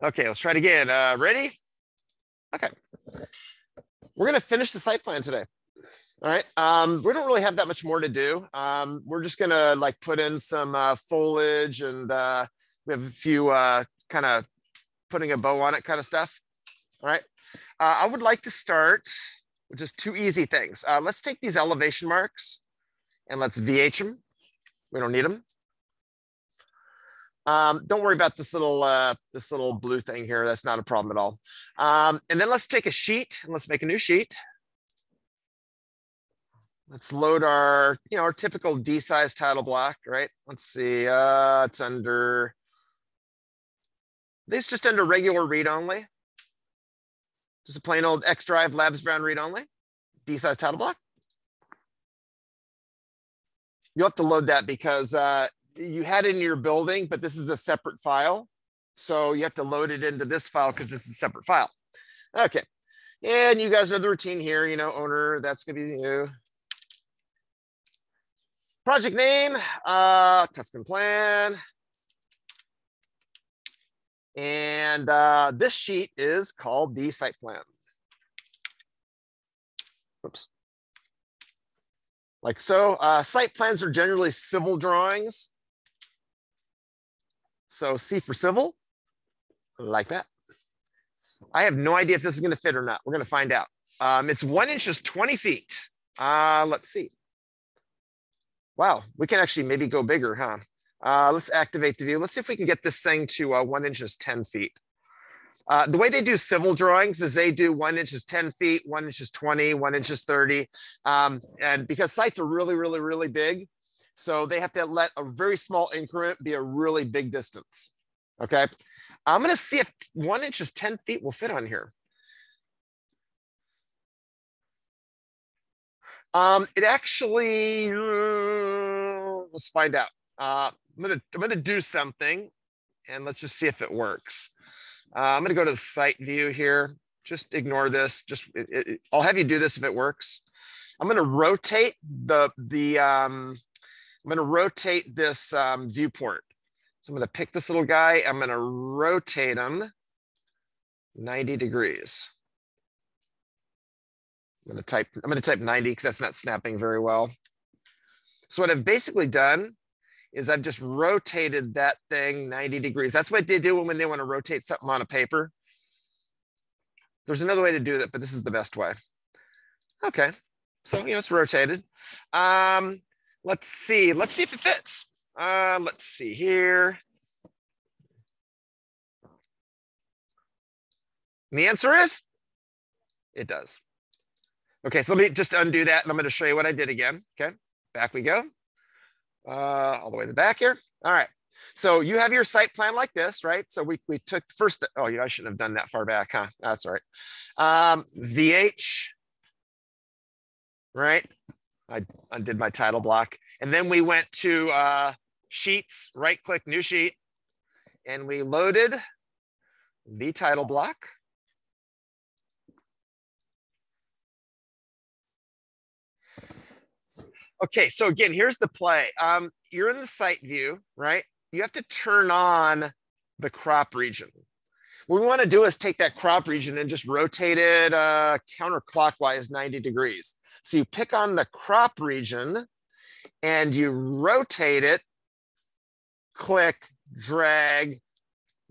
Okay, let's try it again. Ready? Okay. We're gonna finish the site plan today. All right. We don't really have that much more to do. We're just gonna like put in some foliage and we have a few kind of putting a bow on it kind of stuff. All right. I would like to start with just two easy things. Let's take these elevation marks and let's VH them. We don't need them. Don't worry about this little blue thing here. That's not a problem at all. And then let's take a sheet and let's make a new sheet. Let's load our, our typical D size title block, right? Let's see, it's under, this just under regular read only. Just a plain old X drive labs brown read only, D size title block. You'll have to load that because you had it in your building, but this is a separate file. So you have to load it into this file because this is a separate file. Okay. And you guys know the routine here, owner, that's gonna be you. Project name, Tuscan plan. And this sheet is called the site plan. Oops. Like so, site plans are generally civil drawings. So C for civil, like that. I have no idea if this is gonna fit or not. We're gonna find out. It's 1 inch is 20 feet. Let's see. Wow, we can actually maybe go bigger, huh? Let's activate the view. Let's see if we can get this thing to 1 inch is 10 feet. The way they do civil drawings is they do 1 inch is 10 feet, 1 inch is 20, 1 inch is 30. And because sites are really, really, really big, so they have to let a very small increment be a really big distance. Okay. I'm going to see if 1 inch is 10 feet will fit on here. It actually, let's find out. I'm gonna do something, and let's just see if it works. I'm gonna go to the site view here. Just ignore this. I'll have you do this if it works. I'm gonna rotate I'm gonna rotate this viewport. So I'm gonna pick this little guy. I'm gonna rotate him 90 degrees. I'm gonna type 90 because that's not snapping very well. So what I've basically done is I've just rotated that thing 90 degrees. That's what they do when they want to rotate something on a paper. There's another way to do that, but this is the best way. Okay, so it's rotated. Let's see if it fits. Let's see here. And the answer is, it does. Okay, so let me just undo that and I'm going to show you what I did again. Okay, back we go. All the way to the back here. All right. So you have your site plan like this, right? So we took the first, oh, I shouldn't have done that far back, huh? That's all right. VH, right? I undid my title block. And then we went to sheets, right click, new sheet, and we loaded the title block. Okay, so again, here's the play. You're in the site view, right? You have to turn on the crop region. What we want to do is take that crop region and just rotate it counterclockwise 90 degrees. So you pick on the crop region and you rotate it, click, drag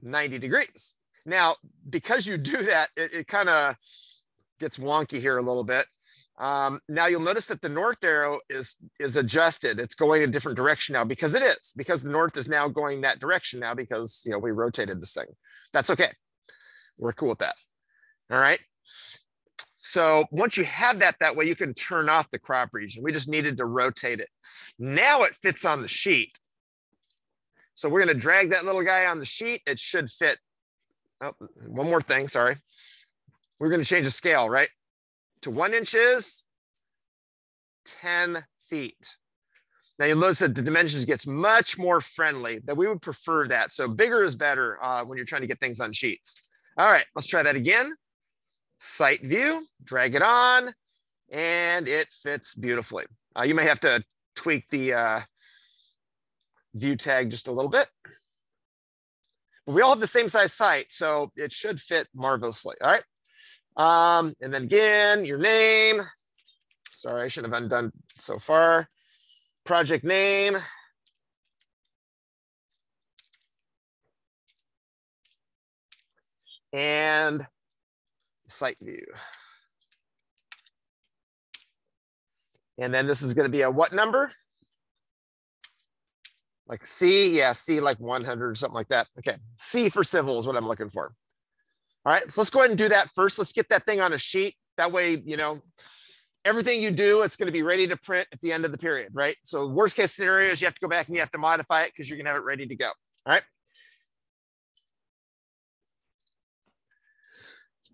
90 degrees. Now, because you do that, it kind of gets wonky here a little bit. Now you'll notice that the north arrow is adjusted. It's going a different direction now because the north is now going that direction now because we rotated this thing. That's okay. We're cool with that. All right. So once you have that way, you can turn off the crop region. We just needed to rotate it. Now it fits on the sheet. So we're going to drag that little guy on the sheet. It should fit. Oh, one more thing. Sorry. We're going to change the scale, right? To 1 inch is 10 feet. Now you'll notice that the dimensions gets much more friendly, that we would prefer that. So bigger is better when you're trying to get things on sheets. All right, let's try that again. Site view, drag it on, and it fits beautifully. You may have to tweak the view tag just a little bit. We all have the same size site, so it should fit marvelously. All right. And then again, your name. Sorry, I should have undone so far. Project name. And site view. And then this is going to be a what number? Like C, yeah, C like 100 or something like that. Okay, C for civil is what I'm looking for. All right, so let's go ahead and do that first. Let's get that thing on a sheet. That way, you know, everything you do, it's going to be ready to print at the end of the period, right? So worst case scenario is you have to go back and you have to modify it because you're going to have it ready to go. All right.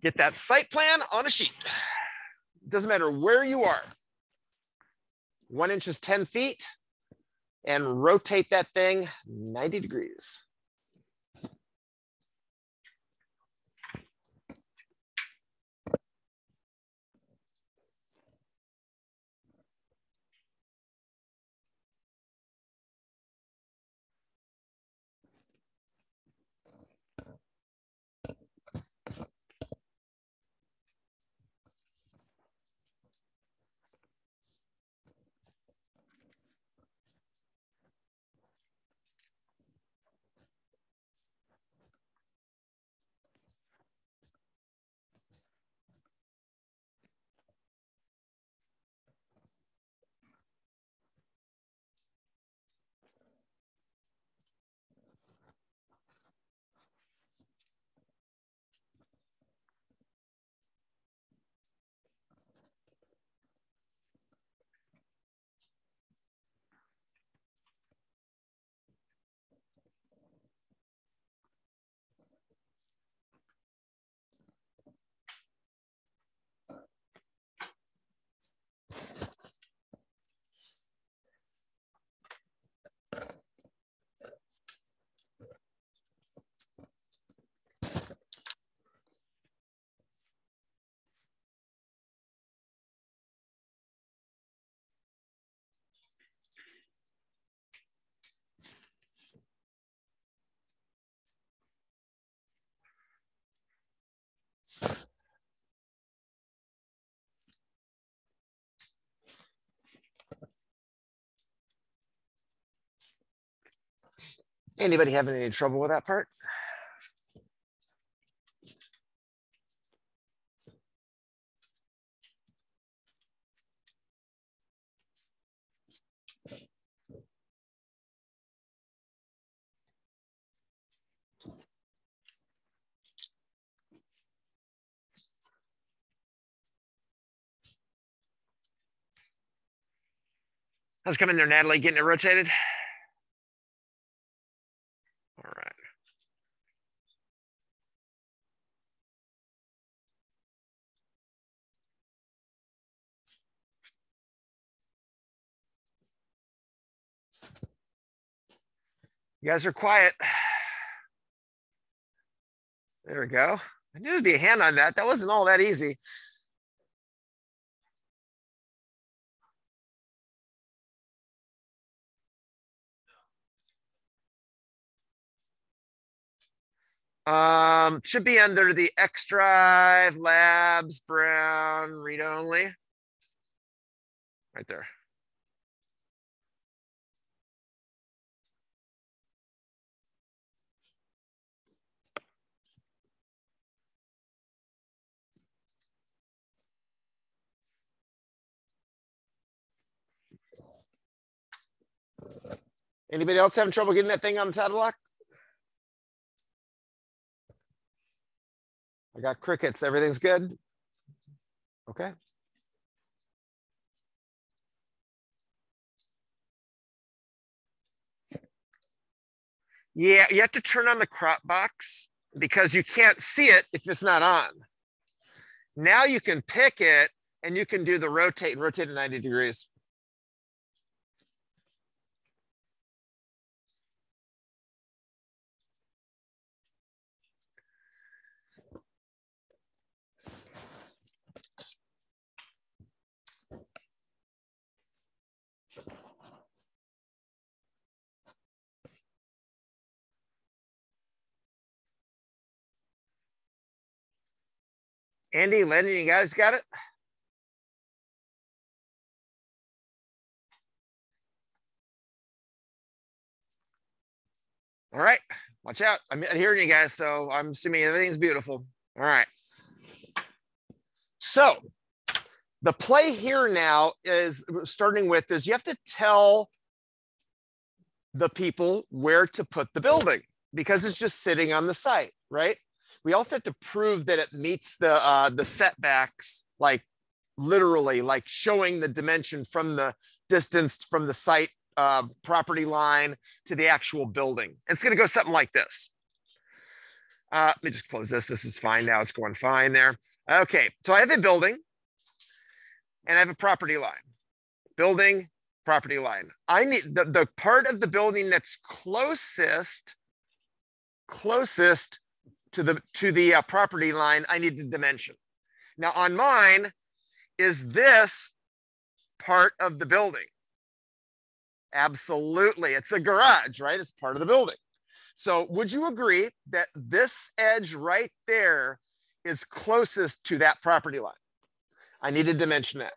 Get that site plan on a sheet. It doesn't matter where you are. 1 inch is 10 feet. And rotate that thing 90 degrees. Anybody having any trouble with that part? How's it coming there, Natalie? Getting it rotated? All right. You guys are quiet. There we go. I knew there'd be a hand on that. That wasn't all that easy. Should be under the X Drive, Labs, Brown, read only. Right there. Anybody else having trouble getting that thing on the title block? I got crickets. Everything's good? Okay. Yeah, you have to turn on the crop box because you can't see it if it's not on. Now you can pick it and you can do the rotate and rotate it 90 degrees. Andy, Landon, you guys got it? All right, watch out. I'm hearing you guys, so I'm assuming everything's beautiful. All right. So the play here now is starting with is you have to tell the people where to put the building because it's just sitting on the site, right? We also have to prove that it meets the setbacks, like literally, like showing the dimension from the distance from the site property line to the actual building. It's going to go something like this. Let me just close this. This is fine now. It's going fine there. Okay, so I have a building and I have a property line. Building, property line. I need the part of the building that's closest to the property line. I need the dimension. Now on mine is this part of the building. Absolutely, it's a garage, right? It's part of the building. So would you agree that this edge right there is closest to that property line? I need to dimension that.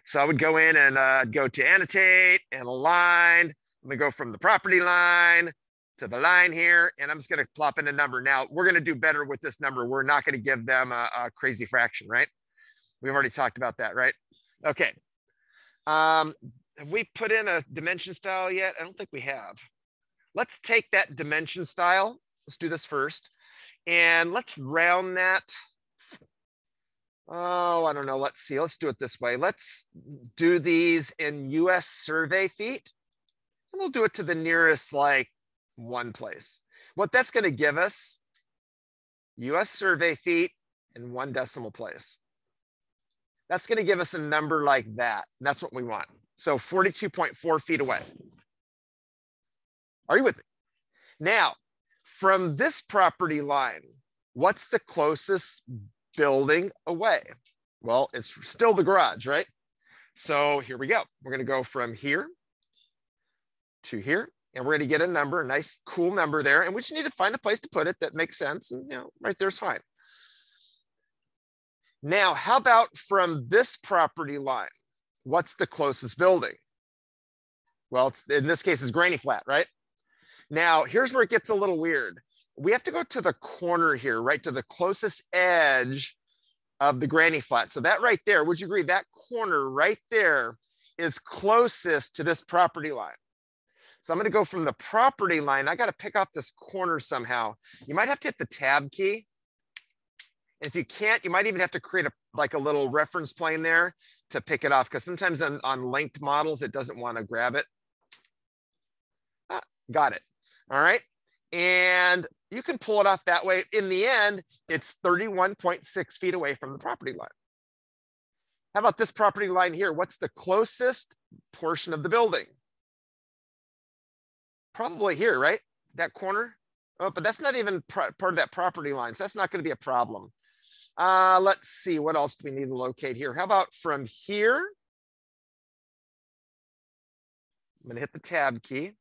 So I would go in and go to annotate and align. I'm gonna go from the property line to the line here, and I'm just gonna plop in a number. Now we're gonna do better with this number. We're not gonna give them a crazy fraction, right? We've already talked about that, right? Okay. Have we put in a dimension style yet? I don't think we have. Let's take that dimension style. Let's do this first. And let's round that. Oh, I don't know. Let's see. Let's do it this way. Let's do these in US survey feet. And we'll do it to the nearest like one place. What that's going to give us, US survey feet in 1 decimal place. That's going to give us a number like that. And that's what we want. So 42.4 feet away. Are you with me? Now, from this property line, what's the closest building away? Well, it's still the garage, right? So here we go. We're going to go from here to here, and we're going to get a number, a nice, cool number there. And we just need to find a place to put it that makes sense. And, right there's fine. Now, how about from this property line? What's the closest building? Well, in this case, it's Granny Flat, right? Now, here's where it gets a little weird. We have to go to the corner here, right? To the closest edge of the Granny Flat. So that right there, would you agree that corner right there is closest to this property line? So I'm going to go from the property line. I got to pick off this corner somehow. You might have to hit the tab key. If you can't, you might even have to create a little reference plane there to pick it off, because sometimes on linked models, it doesn't want to grab it. Got it. All right. And you can pull it off that way. In the end, it's 31.6 feet away from the property line. How about this property line here? What's the closest portion of the building? Probably here, right? That corner. Oh, but that's not even part of that property line. So that's not going to be a problem. Let's see. What else do we need to locate here? How about from here? I'm going to hit the tab key.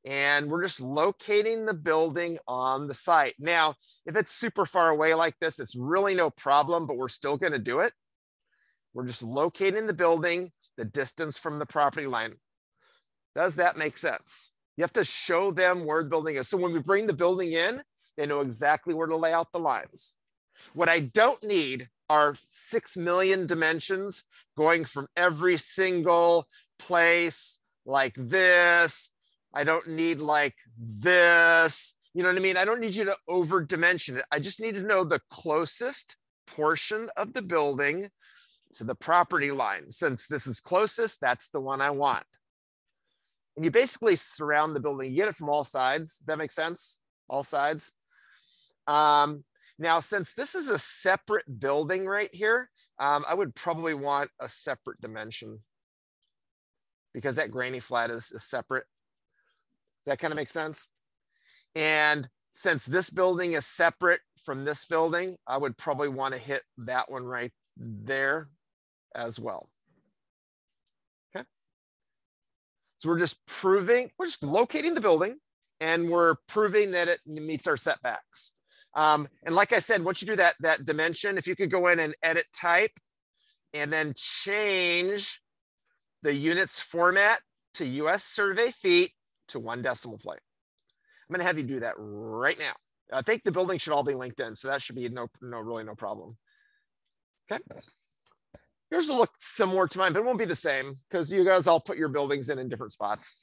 And we're just locating the building on the site. Now, if it's super far away like this, it's really no problem, but we're still going to do it. We're just locating the building, the distance from the property line. Does that make sense? You have to show them where the building is. So when we bring the building in, they know exactly where to lay out the lines. What I don't need are 6 million dimensions going from every single place like this. I don't need like this, you know what I mean? I don't need you to over dimension it. I just need to know the closest portion of the building to the property line. Since this is closest, that's the one I want. And you basically surround the building. You get it from all sides. Does that make sense? All sides. Now, since this is a separate building right here, I would probably want a separate dimension because that Granny Flat is separate. Does that kind of make sense? And since this building is separate from this building, I would probably want to hit that one right there as well. Okay. So we're just locating the building, and we're proving that it meets our setbacks. And like I said, once you do that dimension, if you could go in and edit type and then change the units format to US survey feet to 1 decimal point. I'm gonna have you do that right now. I think the building should all be linked in, so that should be really no problem. Okay. Yours will look similar to mine, but it won't be the same because you guys all put your buildings in different spots.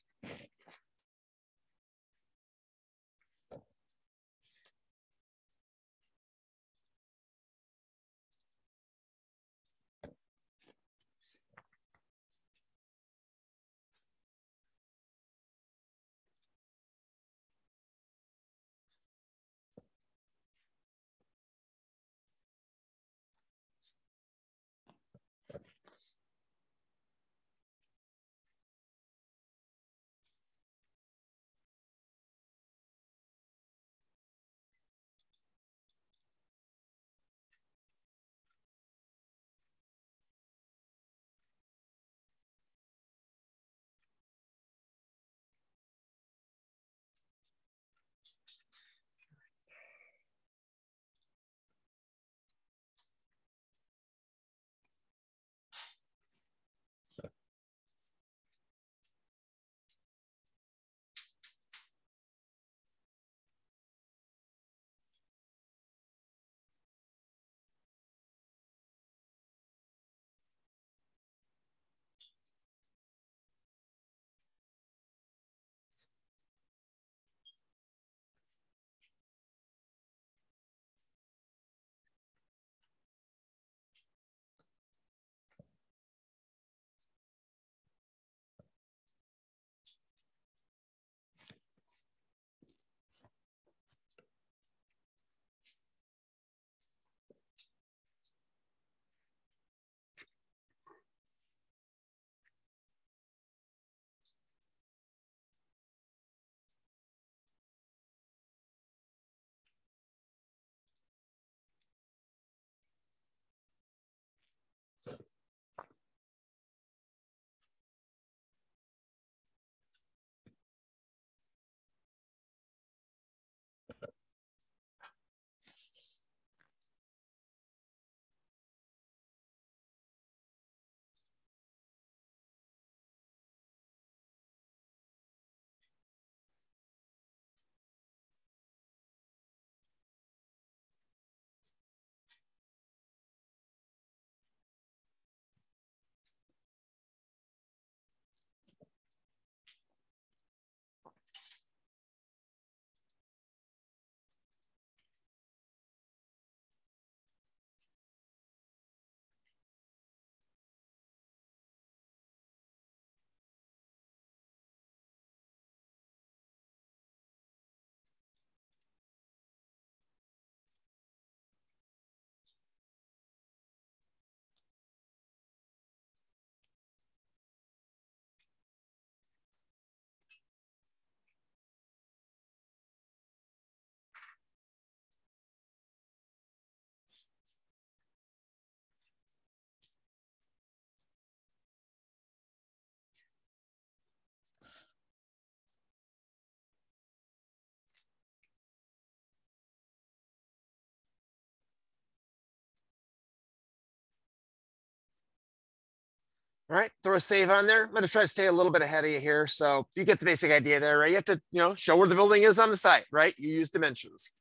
All right, throw a save on there. I'm going to try to stay a little bit ahead of you here. So you get the basic idea there, right? You have to, show where the building is on the site, right? You use dimensions.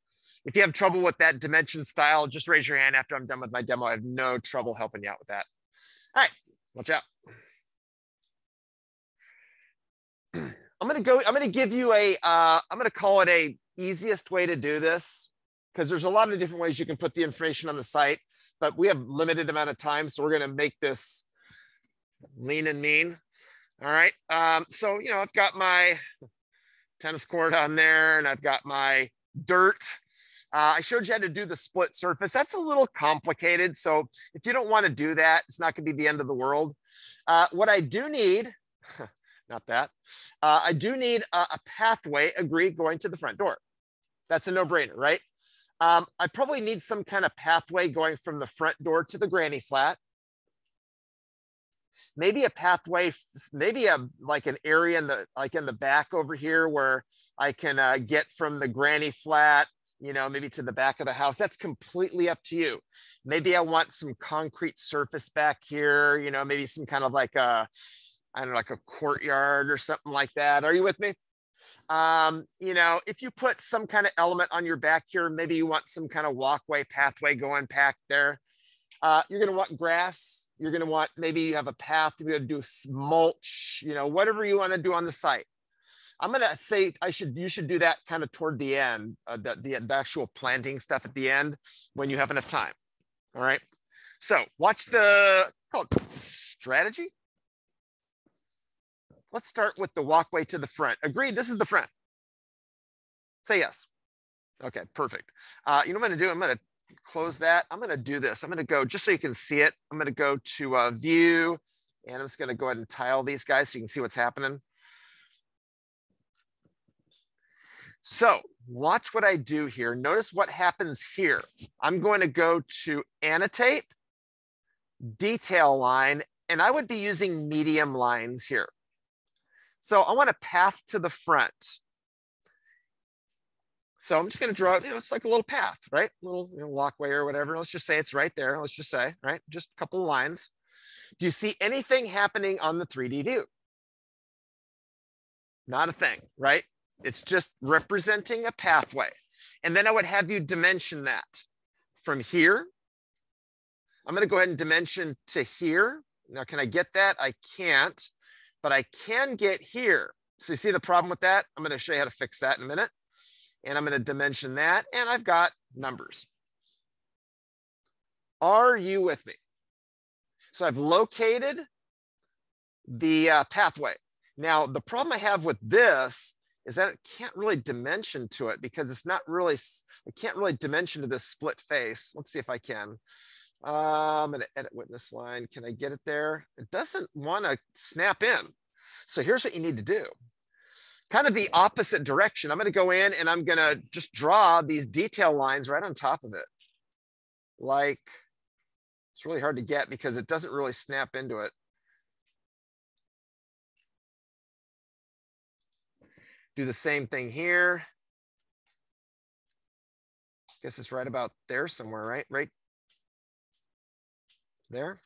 If you have trouble with that dimension style, just raise your hand after I'm done with my demo. I have no trouble helping you out with that. All right, watch out. I'm going to give you I'm going to call it a easiest way to do this because there's a lot of different ways you can put the information on the site, but we have limited amount of time. So we're going to make this lean and mean. All right. So, I've got my tennis court on there and I've got my dirt. I showed you how to do the split surface. That's a little complicated. So if you don't want to do that, it's not going to be the end of the world. What I do need, not that, I do need a pathway, agree, going to the front door. That's a no-brainer, right? I probably need some kind of pathway going from the front door to the granny flat. Maybe a pathway, maybe like an area in the back over here where I can get from the granny flat you know, maybe to the back of the house. That's completely up to you. Maybe I want some concrete surface back here, you know, maybe some kind of like a, I don't know, like a courtyard or something like that. Are you with me? You know, if you put some kind of element on your back here, maybe you want some kind of walkway, pathway going back there. You're going to want grass. You're going to want, maybe you have a path. You're going to do mulch, you know, whatever you want to do on the site. I'm going to say you should do that kind of toward the end, the actual planting stuff at the end when you have enough time. All right. So watch the strategy. Let's start with the walkway to the front. Agreed, this is the front. Say yes. Okay, perfect. You know what I'm gonna do? I'm gonna close that. I'm gonna do this. I'm gonna go, just so you can see it, I'm gonna go to view, and I'm just gonna go ahead and tile these guys so you can see what's happening. So watch what I do here. Notice what happens here. I'm going to go to annotate, detail line, and I would be using medium lines here. So I want a path to the front. So I'm just going to draw, you know, it's like a little path, right? A little, you know, walkway or whatever. Let's just say it's right there. Let's just say, right? Just a couple of lines. Do you see anything happening on the 3D view? Not a thing, right? It's just representing a pathway. And then I would have you dimension that from here. I'm going to go ahead and dimension to here. Now, can I get that? I can't. But I can get here. So you see the problem with that? I'm going to show you how to fix that in a minute. And I'm going to dimension that. And I've got numbers. Are you with me? So I've located the pathway. Now, the problem I have with this is that it can't really dimension to it because it's not really, I can't really dimension to this split face. Let's see if I can. I'm going to edit witness line. Can I get it there? It doesn't want to snap in. So here's what you need to do. Kind of the opposite direction. I'm going to go in and I'm going to just draw these detail lines right on top of it. Like, it's really hard to get because it doesn't really snap into it. Do the same thing here. Guess it's right about there somewhere, right? Right there.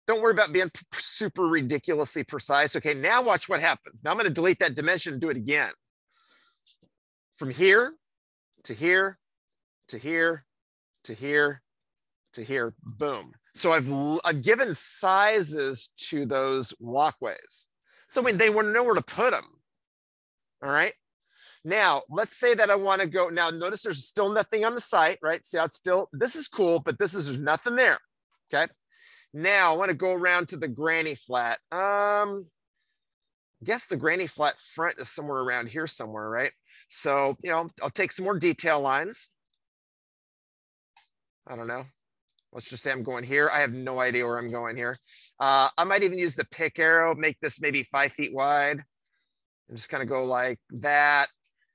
Don't worry about being super ridiculously precise. Okay, now watch what happens. Now I'm going to delete that dimension and do it again. From here to here to here to here to here, boom. So I've given sizes to those walkways. So when they want to know where to put them. All right. Now, let's say that I want to go. Now, notice there's still nothing on the site, right? See how it's still, this is cool, but there's nothing there. Okay. Now, I want to go around to the granny flat. I guess the granny flat front is somewhere around here somewhere, right? So, you know, I'll take some more detail lines. I don't know. Let's just say I'm going here. I have no idea where I'm going here. I might even use the pick arrow, make this maybe 5 feet wide. And just kind of go like that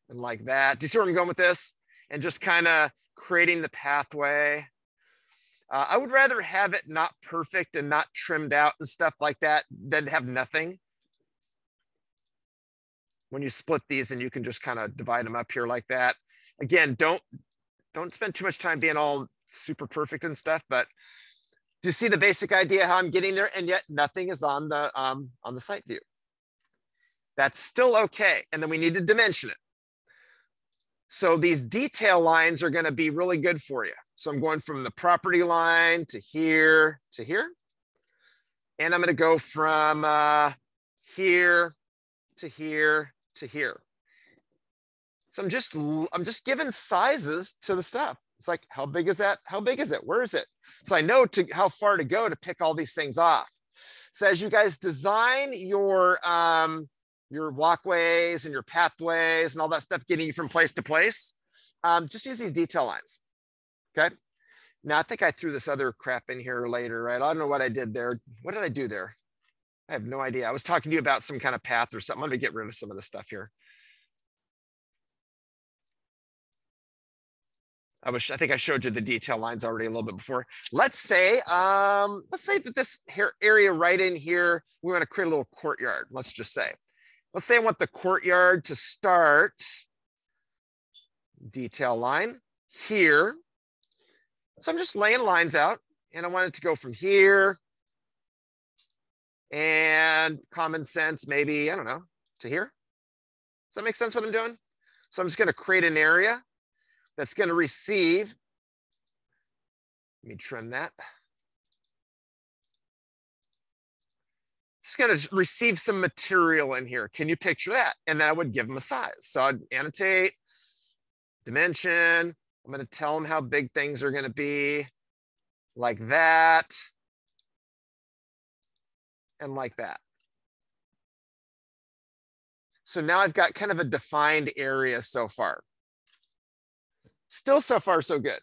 and like that. Do you see where I'm going with this? And just kind of creating the pathway. I would rather have it not perfect and not trimmed out and stuff like that than have nothing. When you split these and you can just kind of divide them up here like that. Again, don't spend too much time being all super perfect and stuff, but do you see the basic idea how I'm getting there? And yet nothing is on the site view. That's still okay. And then we need to dimension it. So these detail lines are going to be really good for you. So I'm going from the property line to here to here. And I'm going to go from here to here to here. So I'm just giving sizes to the stuff. It's like, how big is that? How big is it? Where is it? So I know how far to go to pick all these things off. So as you guys design your walkways and your pathways and all that stuff getting you from place to place, just use these detail lines. Okay. Now I think I threw this other crap in here later, right? I don't know what I did there. What did I do there? I have no idea. I was talking to you about some kind of path or something. I'm going to get rid of some of the stuff here. I think I showed you the detail lines already a little bit before. Let's say that this area right in here, we want to create a little courtyard. Let's just say, let's say I want the courtyard to start detail line here. So I'm just laying lines out, and I want it to go from here and common sense, maybe, I don't know, to here. Does that make sense what I'm doing? So I'm just going to create an area that's going to receive. Let me trim that. It's going to receive some material in here. Can you picture that? And then I would give them a size. So I'd annotate, dimension. I'm going to tell them how big things are going to be, like that, and like that. So now I've got kind of a defined area so far. Still so far, so good.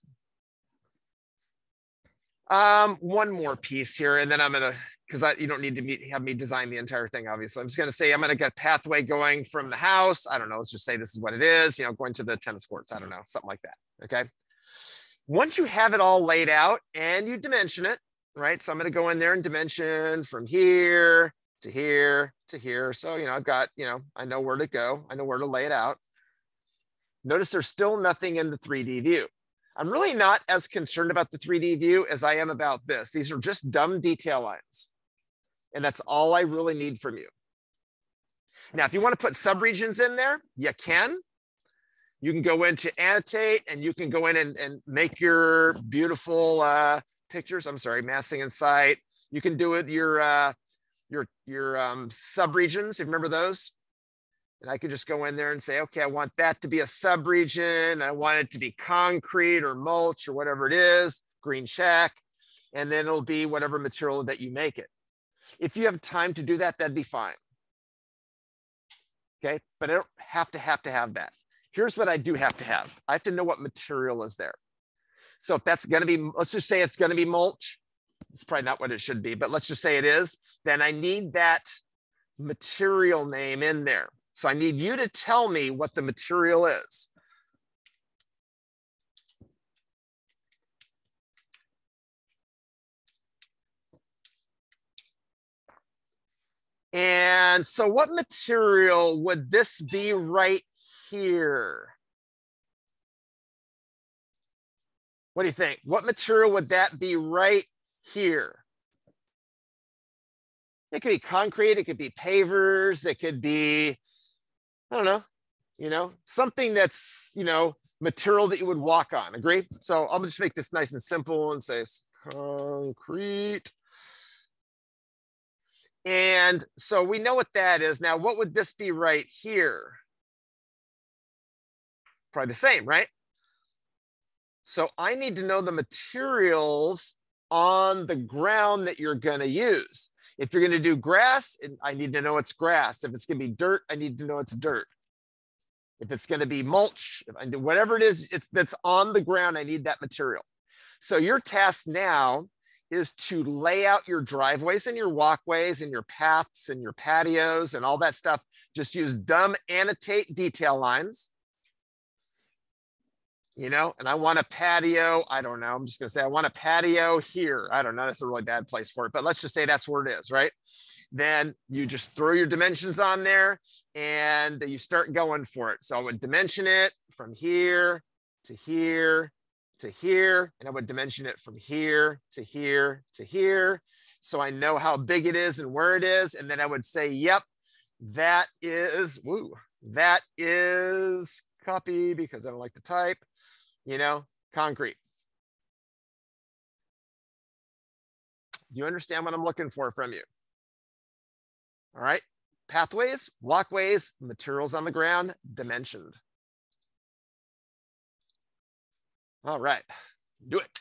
One more piece here, and then I'm gonna, because you don't need to have me design the entire thing, obviously. I'm just gonna say I'm gonna get pathway going from the house. I don't know, let's just say this is what it is, you know, going to the tennis courts. I don't know, something like that, okay? Once you have it all laid out and you dimension it, right? So I'm gonna go in there and dimension from here to here to here. So, you know, I've got, you know, I know where to go. I know where to lay it out. Notice there's still nothing in the 3D view. I'm really not as concerned about the 3D view as I am about this. These are just dumb detail lines. And that's all I really need from you. Now, if you want to put subregions in there, you can. You can go into annotate and you can go in and make your beautiful pictures. I'm sorry, massing in sight. You can do it your subregions. If you remember those. And I could just go in there and say, okay, I want that to be a subregion. I want it to be concrete or mulch or whatever it is, green check. And then it'll be whatever material that you make it. If you have time to do that, that'd be fine. Okay, but I don't have to have that. Here's what I do have to have. I have to know what material is there. So if that's gonna be, let's just say it's gonna be mulch. It's probably not what it should be, but let's just say it is. Then I need that material name in there. So I need you to tell me what the material is. And so what material would this be right here? What do you think? What material would that be right here? It could be concrete, it could be pavers, it could be, I don't know, you know, something that's, you know, material that you would walk on. Agree? So I'll just make this nice and simple and say concrete. And so we know what that is. Now, what would this be right here? Probably the same, right? So I need to know the materials on the ground that you're going to use. If you're going to do grass, I need to know it's grass. If it's going to be dirt, I need to know it's dirt. If it's going to be mulch, whatever it is that's on the ground, I need that material. So your task now is to lay out your driveways and your walkways and your paths and your patios and all that stuff. Just use dumb annotate detail lines. You know, and I want a patio. I don't know. I'm just going to say I want a patio here. I don't know. That's a really bad place for it, but let's just say that's where it is, right? Then you just throw your dimensions on there and you start going for it. So I would dimension it from here to here to here, and I would dimension it from here to here to here. So I know how big it is and where it is. And then I would say, yep, that is copy because I don't like to type. You know, concrete. Do you understand what I'm looking for from you? All right. Pathways, walkways, materials on the ground, dimensioned. All right. Do it.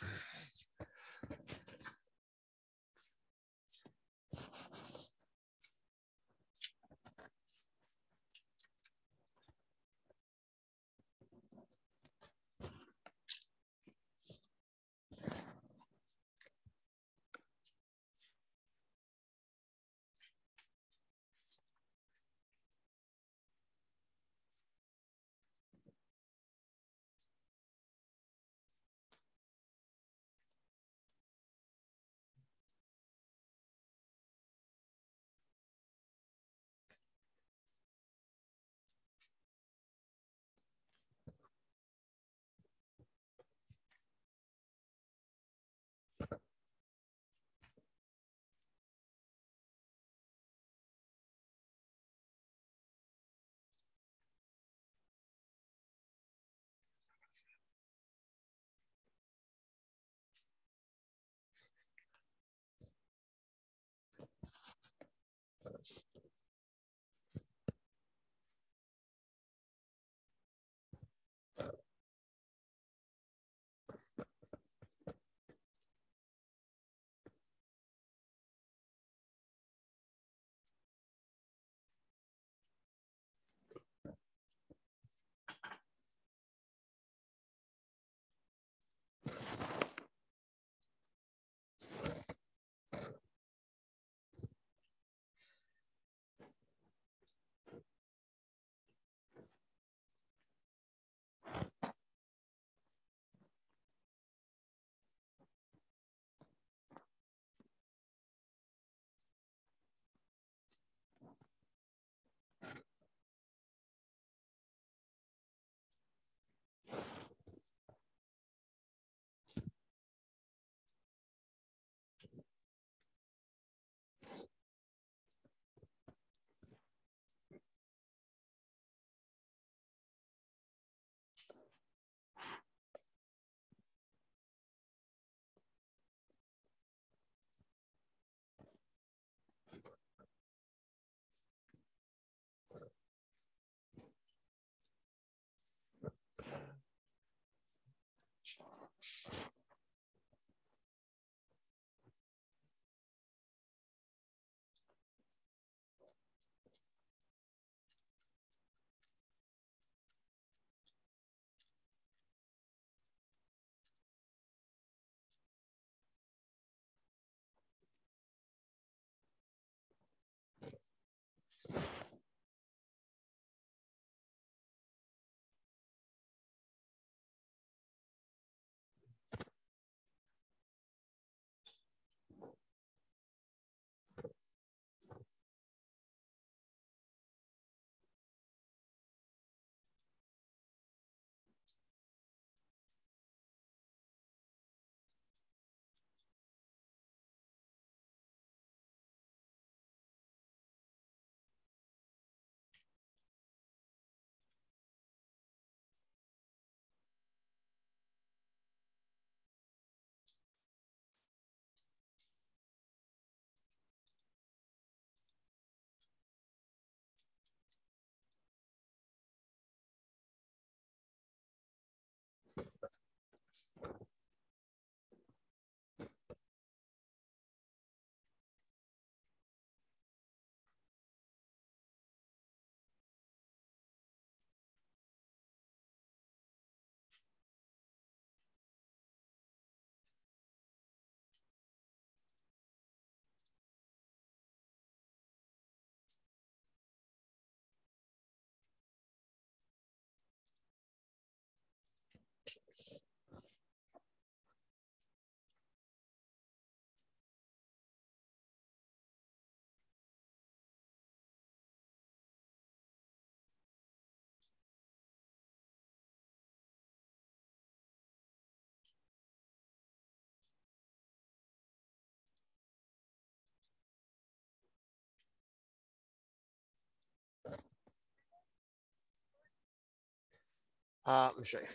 Let me show you.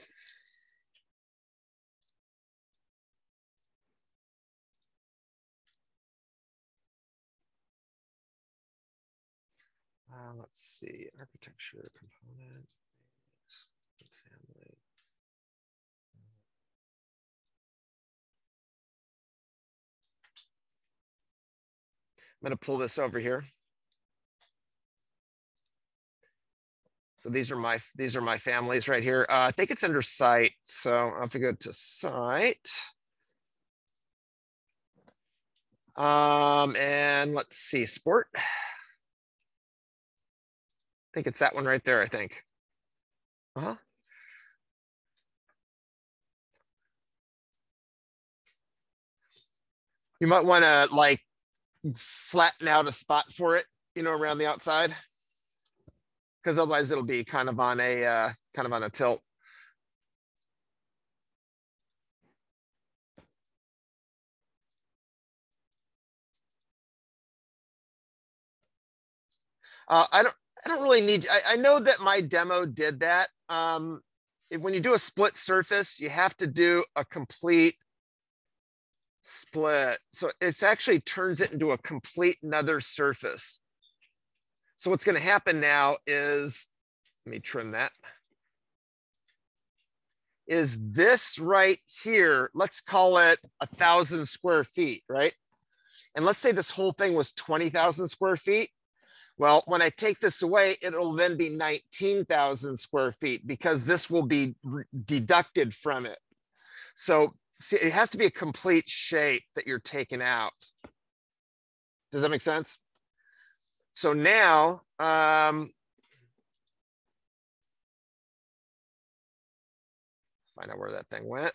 Let's see, architecture component, family. I'm going to pull this over here. So these are my families right here. I think it's under site. So I'll have to go to site. And let's see, sport. I think it's that one right there, I think. Uh-huh. You might want to like flatten out a spot for it, around the outside. Because otherwise it'll be kind of on a tilt. I don't really need. I know that my demo did that. When you do a split surface, you have to do a complete split. So it actually turns it into a complete another surface. So what's going to happen now is, let me trim that. Is this right here? Let's call it 1,000 square feet, right? And let's say this whole thing was 20,000 square feet. Well, when I take this away, it'll then be 19,000 square feet because this will be deducted from it. So see, it has to be a complete shape that you're taking out. Does that make sense? So now, find out where that thing went.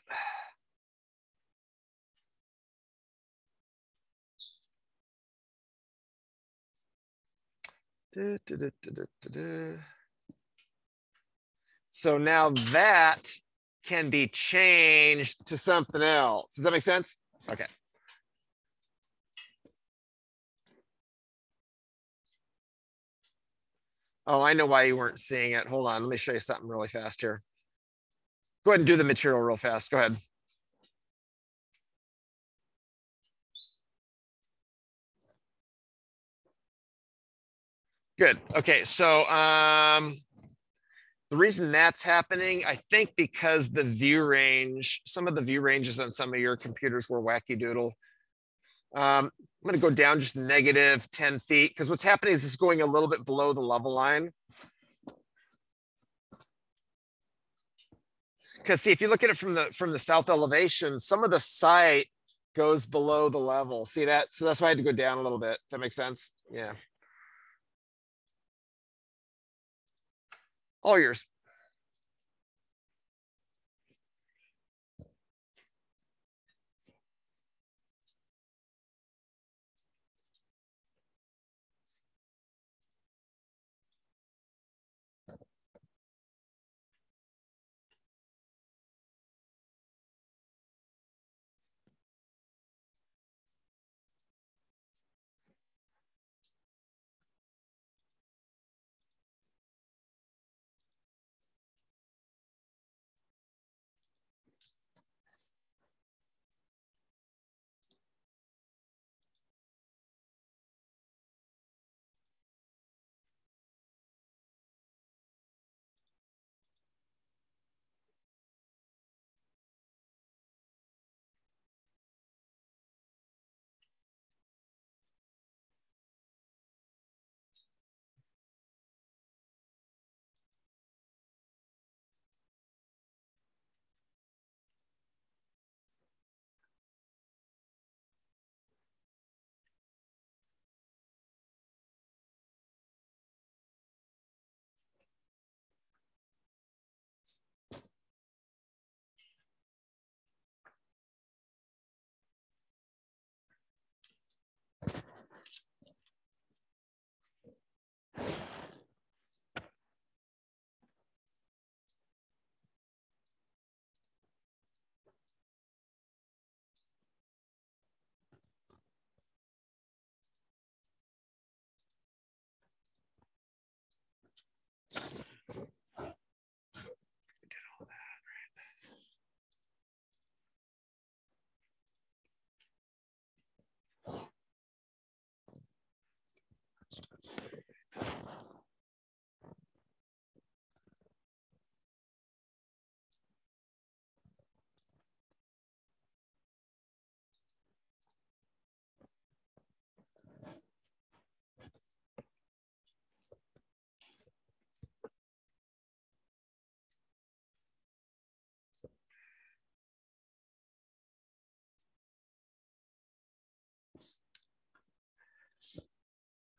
So now that can be changed to something else. Does that make sense? Okay. Oh, I know why you weren't seeing it. Hold on. Let me show you something really fast here. Go ahead and do the material real fast. Go ahead. Good. Okay. So the reason that's happening, I think because the view range, some of the view ranges on some of your computers were wacky doodle. I'm going to go down just negative 10 feet because what's happening is it's going a little bit below the level line. Because see, if you look at it from the south elevation, some of the site goes below the level. See that? So that's why I had to go down a little bit. That makes sense? Yeah. All yours.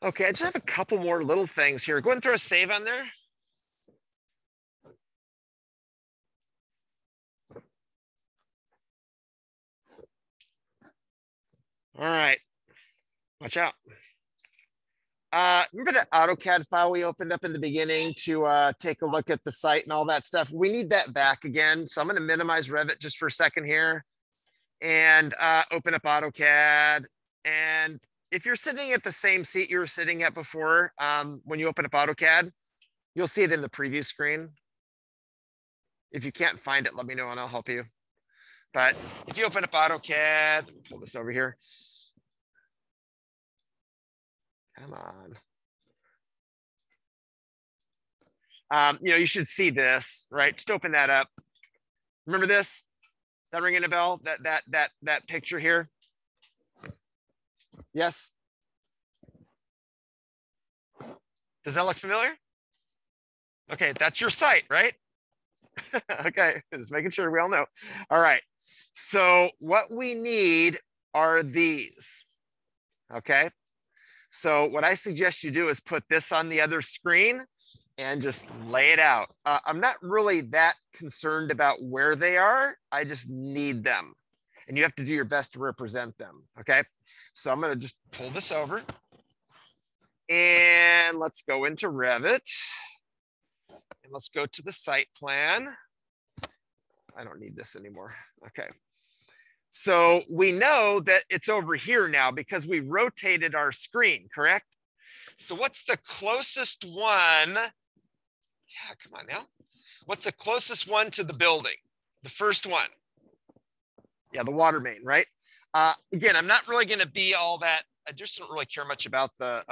Okay, I just have a couple more little things here. Go ahead and throw a save on there. All right, watch out. Remember that AutoCAD file we opened up in the beginning to take a look at the site and all that stuff? We need that back again. So I'm going to minimize Revit just for a second here and open up AutoCAD. And if you're sitting at the same seat you were sitting at before, when you open up AutoCAD, you'll see it in the preview screen. If you can't find it, let me know and I'll help you. But if you open up AutoCAD, pull this over here. Come on. You should see this, right? Just open that up. Remember this? That ringing a bell? That picture here? Yes? Does that look familiar? Okay, that's your site, right? Okay, just making sure we all know. All right. So what we need are these. Okay. So what I suggest you do is put this on the other screen and just lay it out. I'm not really that concerned about where they are. I just need them. And you have to do your best to represent them. Okay. So I'm going to just pull this over. And let's go into Revit. And let's go to the site plan. I don't need this anymore. Okay. So we know that it's over here now because we rotated our screen, correct? So what's the closest one? Yeah, come on now. What's the closest one to the building? The first one. Yeah, the water main, right? Again, I'm not really going to be all that. I just don't really care much about the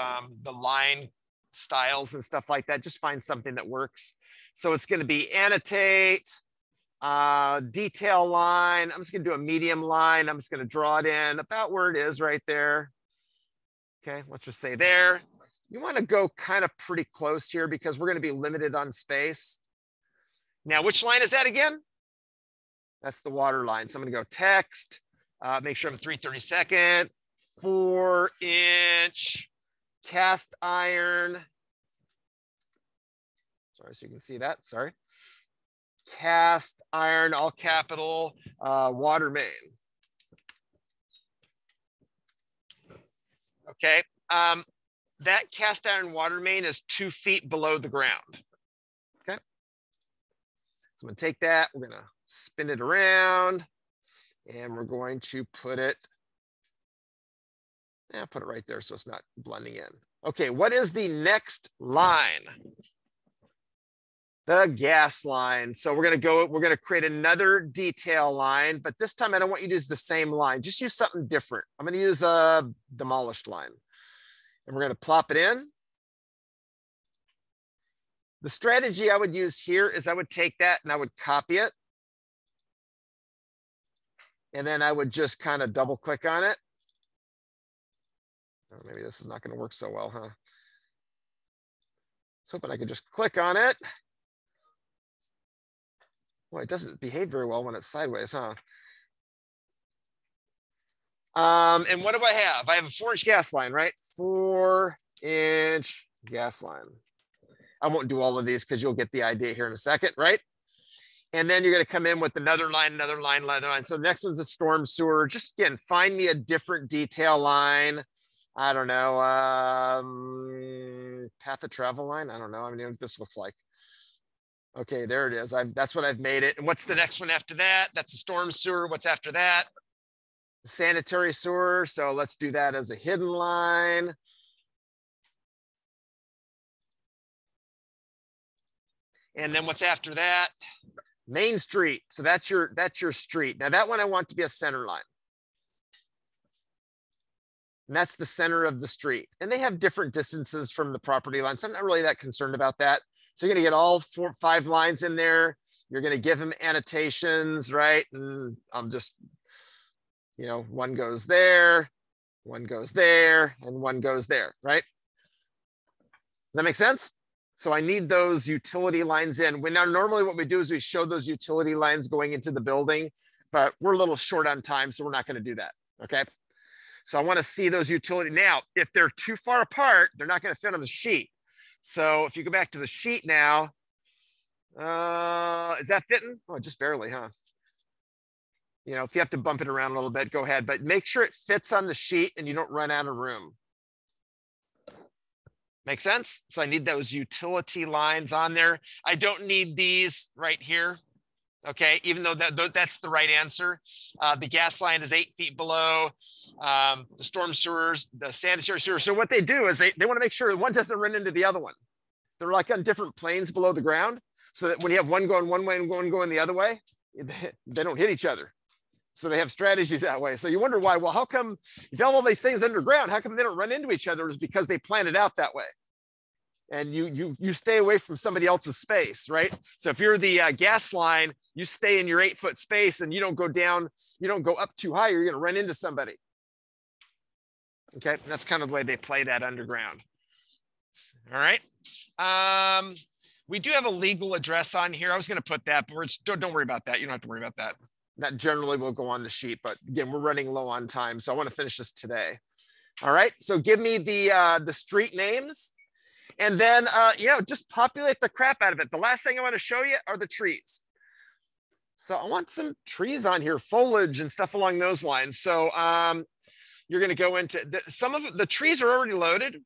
line styles and stuff like that. Just find something that works. So it's going to be annotate. Detail line. I'm just going to do a medium line. I'm just going to draw it in about where it is right there. Okay, let's just say there. You want to go kind of pretty close here because we're going to be limited on space. Now, which line is that again? That's the water line. So I'm going to go text, make sure I'm 3/32, 4-inch cast iron. Sorry, so you can see that. Sorry. Cast iron, all capital, water main. Okay. That cast iron water main is 2 feet below the ground. Okay. So I'm going to take that. We're going to spin it around and we're going to put it right there so it's not blending in. Okay. What is the next line? The gas line. So we're going to create another detail line, but this time I don't want you to use the same line. Just use something different. I'm going to use a demolished line. And we're going to plop it in. The strategy I would use here is I would take that and I would copy it. And then I would just kind of double click on it. Oh, maybe this is not going to work so well, huh? I was hoping I could just click on it. Well, it doesn't behave very well when it's sideways, huh? And what do I have? I have a 4-inch gas line, right? 4-inch gas line. I won't do all of these because you'll get the idea here in a second, right? And then you're going to come in with another line, another line, another line. So the next one's a storm sewer. Just again, find me a different detail line. I don't know. Path of travel line. I don't know. I mean, what this looks like. Okay, there it is. That's what I've made it. And what's the next one after that? That's a storm sewer. What's after that? Sanitary sewer. So let's do that as a hidden line. And then what's after that? Main Street. So that's your street. Now that one I want to be a center line. And that's the center of the street. And they have different distances from the property line. So I'm not really that concerned about that. So you're going to get all 4 or 5 lines in there. You're going to give them annotations, right? And I'm just, one goes there, one goes there, and one goes there, right? Does that make sense? So I need those utility lines in. Now, normally what we do is we show those utility lines going into the building, but we're a little short on time, so we're not going to do that, okay? So I want to see those utility. Now, if they're too far apart, they're not going to fit on the sheet. So if you go back to the sheet now, is that fitting? Oh, just barely, huh? You know, if you have to bump it around a little bit, go ahead, but make sure it fits on the sheet and you don't run out of room. Make sense? So I need those utility lines on there. I don't need these right here. Okay, even though that's the right answer. The gas line is 8 feet below the storm sewers, the sanitary sewer. So what they do is they want to make sure one doesn't run into the other one. They're like on different planes below the ground, so that when you have one going one way and one going the other way, they don't hit each other. So they have strategies that way. So you wonder why, well, how come if you have all these things underground, how come they don't run into each other? It's because they plan it out that way. And you stay away from somebody else's space, right? So if you're the gas line, you stay in your 8-foot space and you don't go down, you don't go up too high, you're going to run into somebody. Okay, and that's kind of the way they play that underground. All right. We do have a legal address on here. I was going to put that, but don't worry about that. You don't have to worry about that. That generally will go on the sheet, but again, we're running low on time, so I want to finish this today. All right, so give me the street names. And then, you know, just populate the crap out of it. The last thing I want to show you are the trees. So I want some trees on here, foliage and stuff along those lines. So you're going to go into some of the trees are already loaded.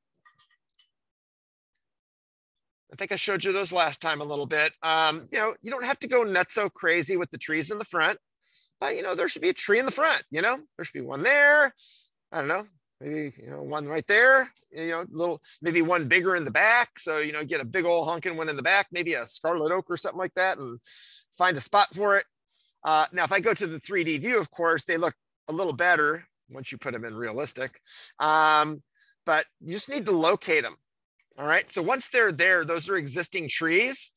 I think I showed you those last time a little bit. You know, you don't have to go nuts so crazy with the trees in the front, but you know, there should be a tree in the front. You know, there should be one there. I don't know. Maybe, you know, one right there, you know, little, maybe one bigger in the back. So, you know, get a big old honking one in the back, maybe a scarlet oak or something like that, and find a spot for it. Now, if I go to the 3D view, of course, they look a little better once you put them in realistic. But you just need to locate them. All right. So once they're there, those are existing trees.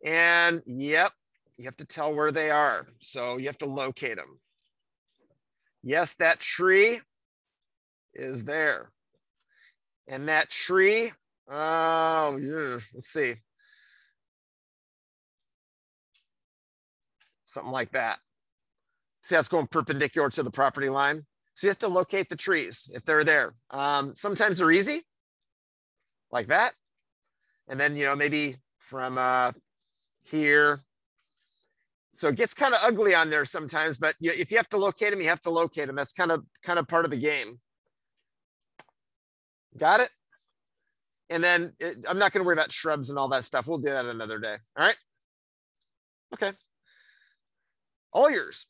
And yep, you have to tell where they are. So you have to locate them. Yes, that tree is there. And that tree, oh, yeah, let's see. Something like that. See how it's going perpendicular to the property line? So you have to locate the trees if they're there. Sometimes they're easy, like that. And then, you know, maybe from here. So it gets kind of ugly on there sometimes, but if you have to locate them, you have to locate them. That's kind of part of the game. Got it? And then I'm not going to worry about shrubs and all that stuff. We'll do that another day. All right. Okay. All yours.